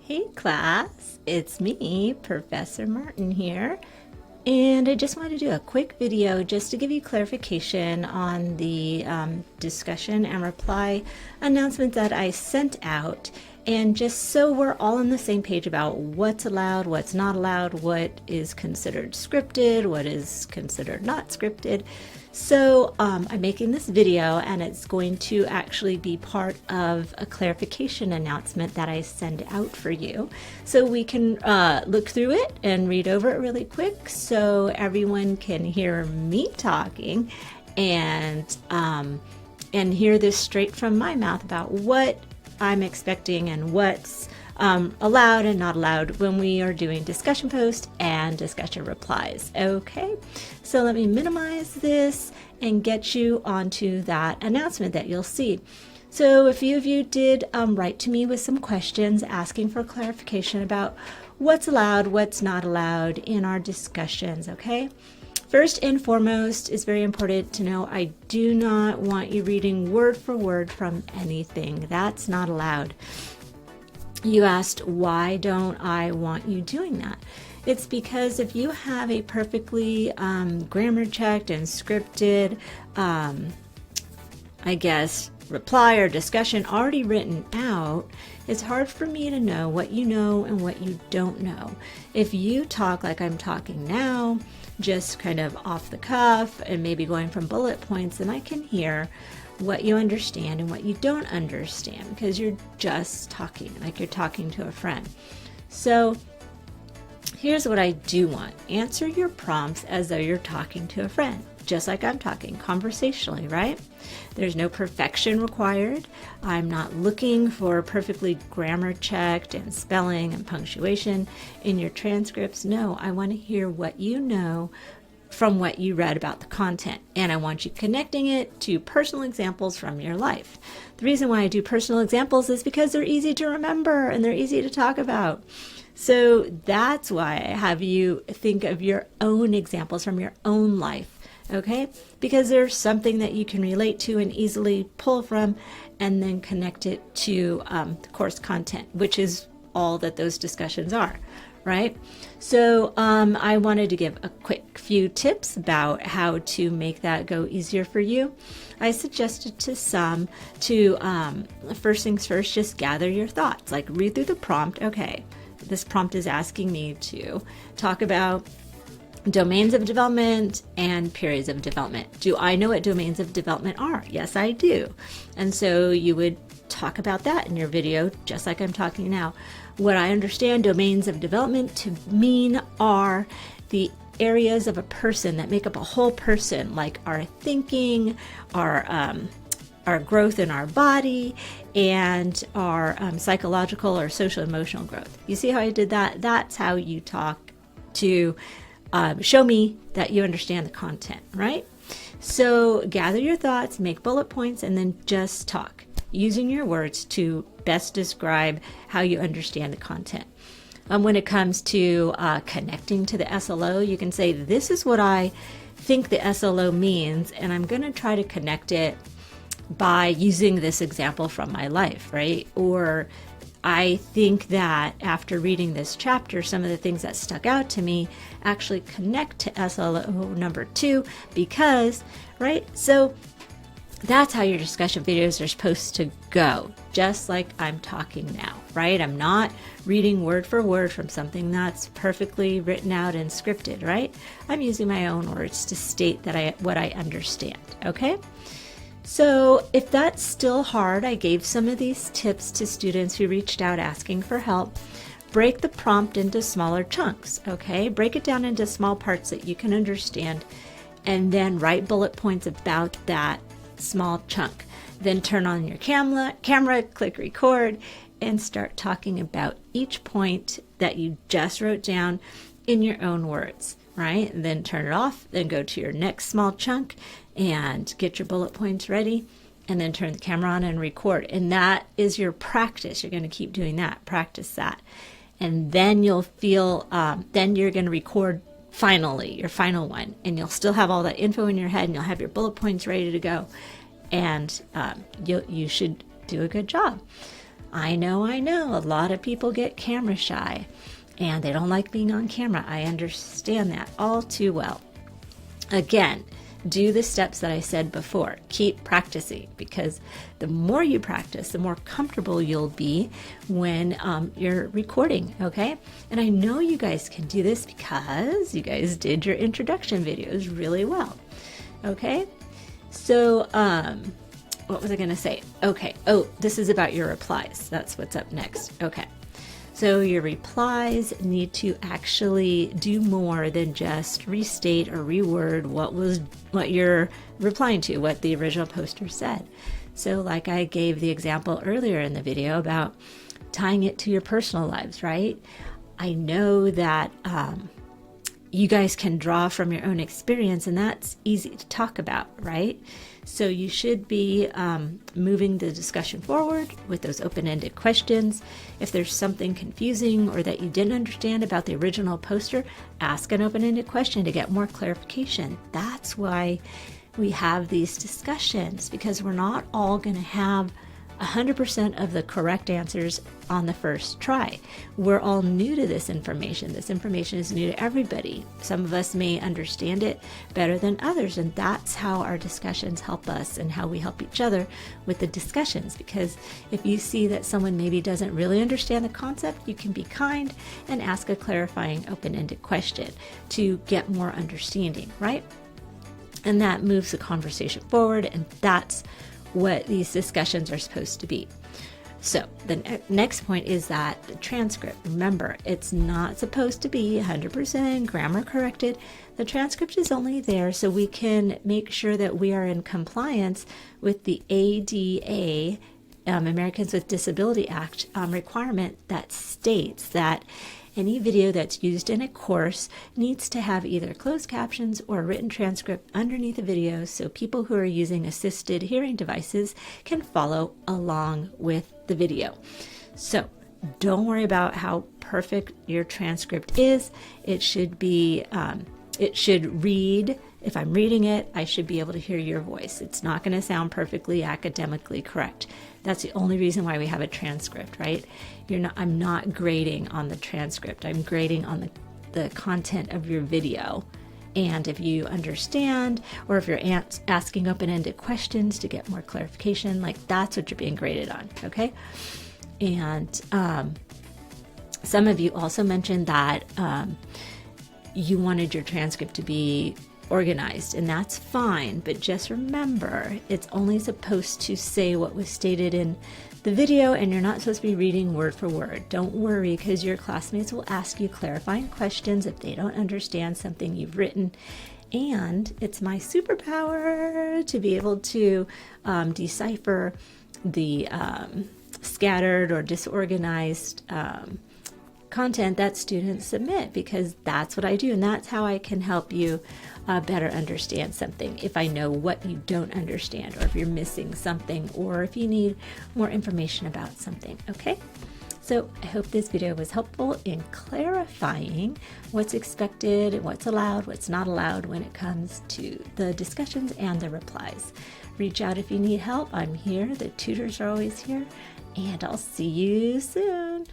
Hey class, it's me, Professor Martin here, and I just wanted to do a quick video just to give you clarification on the discussion and reply announcement that I sent out, and just so we're all on the same page about what's allowed, what's not allowed, what is considered scripted, what is considered not scripted. So I'm making this video and it's going to actually be part of a clarification announcement that I send out for you. So we can look through it and read over it really quick so everyone can hear me talking and hear this straight from my mouth about what I'm expecting and what's allowed and not allowed when we are doing discussion posts and discussion replies. Okay, so let me minimize this and get you onto that announcement that you'll see. So a few of you did write to me with some questions asking for clarification about what's allowed, what's not allowed in our discussions. Okay, first and foremost, it's very important to know I do not want you reading word for word from anything. That's not allowed. You asked, why don't I want you doing that? It's because if you have a perfectly grammar checked and scripted, I guess, reply or discussion already written out, it's hard for me to know what you know and what you don't know. If you talk like I'm talking now, just kind of off the cuff and maybe going from bullet points, then I can hear what you understand and what you don't understand because you're just talking like you're talking to a friend. So here's what I do want. Answer your prompts as though you're talking to a friend, just like I'm talking conversationally, right? There's no perfection required. I'm not looking for perfectly grammar checked and spelling and punctuation in your transcripts. No, I want to hear what you know from what you read about the content, and I want you connecting it to personal examples from your life. The reason why I do personal examples is because they're easy to remember and they're easy to talk about. So that's why I have you think of your own examples from your own life, okay? Because there's something that you can relate to and easily pull from and then connect it to the course content, which is all that those discussions are. Right? So I wanted to give a quick few tips about how to make that go easier for you. I suggested to some to, first things first, just gather your thoughts. Like read through the prompt. Okay, this prompt is asking me to talk about domains of development and periods of development. Do I know what domains of development are? Yes, I do. And so you would talk about that in your video, just like I'm talking now. What I understand domains of development to mean are the areas of a person that make up a whole person, like our thinking, our growth in our body, and our psychological or social emotional growth. You see how I did that? That's how you talk to show me that you understand the content, right? So gather your thoughts, make bullet points, and then just talk, using your words to best describe how you understand the content. When it comes to connecting to the SLO, you can say, this is what I think the SLO means, and I'm going to try to connect it by using this example from my life, right? Or I think that after reading this chapter, some of the things that stuck out to me actually connect to SLO number 2 because, right? So that's how your discussion videos are supposed to go, just like I'm talking now, right? I'm not reading word for word from something that's perfectly written out and scripted, right? I'm using my own words to state that what I understand, okay? So if that's still hard, I gave some of these tips to students who reached out asking for help. Break the prompt into smaller chunks, okay? Break it down into small parts that you can understand, and then write bullet points about that small chunk. Then turn on your camera, click record, and start talking about each point that you just wrote down in your own words, right? And then turn it off, then go to your next small chunk and get your bullet points ready, and then turn the camera on and record. And that is your practice. You're going to keep doing that, practice that. And then you'll feel, then you're going to record finally, your final one, and you'll still have all that info in your head and you'll have your bullet points ready to go, and you should do a good job. I know, a lot of people get camera shy and they don't like being on camera. I understand that all too well. Again, do the steps that I said before. Keep practicing, because the more you practice, the more comfortable you'll be when you're recording, okay? And I know you guys can do this because you guys did your introduction videos really well, okay? So, what was I gonna say? Okay, oh, this is about your replies. That's what's up next, okay. So your replies need to actually do more than just restate or reword what you're replying to, what the original poster said. So like I gave the example earlier in the video about tying it to your personal lives, right? I know that you guys can draw from your own experience, and that's easy to talk about, right? So you should be moving the discussion forward with those open-ended questions. If there's something confusing or that you didn't understand about the original poster, ask an open-ended question to get more clarification. That's why we have these discussions, because we're not all going to have 100% of the correct answers on the first try. We're all new to this information. This information is new to everybody. Some of us may understand it better than others, and that's how our discussions help us and how we help each other with the discussions. Because if you see that someone maybe doesn't really understand the concept, you can be kind and ask a clarifying open-ended question to get more understanding, right? And that moves the conversation forward, and that's what these discussions are supposed to be. So the next point is that the transcript. Remember, it's not supposed to be 100% grammar corrected. The transcript is only there so we can make sure that we are in compliance with the ADA, Americans with Disability Act requirement that states that any video that's used in a course needs to have either closed captions or a written transcript underneath the video so people who are using assisted hearing devices can follow along with the video. So don't worry about how perfect your transcript is. It should be, it should read. If I'm reading it, I should be able to hear your voice. It's not going to sound perfectly academically correct. That's the only reason why we have a transcript, right? I'm not grading on the transcript. I'm grading on the content of your video. And if you understand, or if you're asking open-ended questions to get more clarification, like that's what you're being graded on, okay? And some of you also mentioned that you wanted your transcript to be organized, and that's fine, but just remember, it's only supposed to say what was stated in the video, and you're not supposed to be reading word for word. Don't worry, because your classmates will ask you clarifying questions if they don't understand something you've written, and it's my superpower to be able to decipher the scattered or disorganized content that students submit, because that's what I do, and that's how I can help you better understand something. If I know what you don't understand, or if you're missing something, or if you need more information about something, okay? So I hope this video was helpful in clarifying what's expected and what's allowed, what's not allowed when it comes to the discussions and the replies. Reach out if you need help. I'm here. The tutors are always here, and I'll see you soon.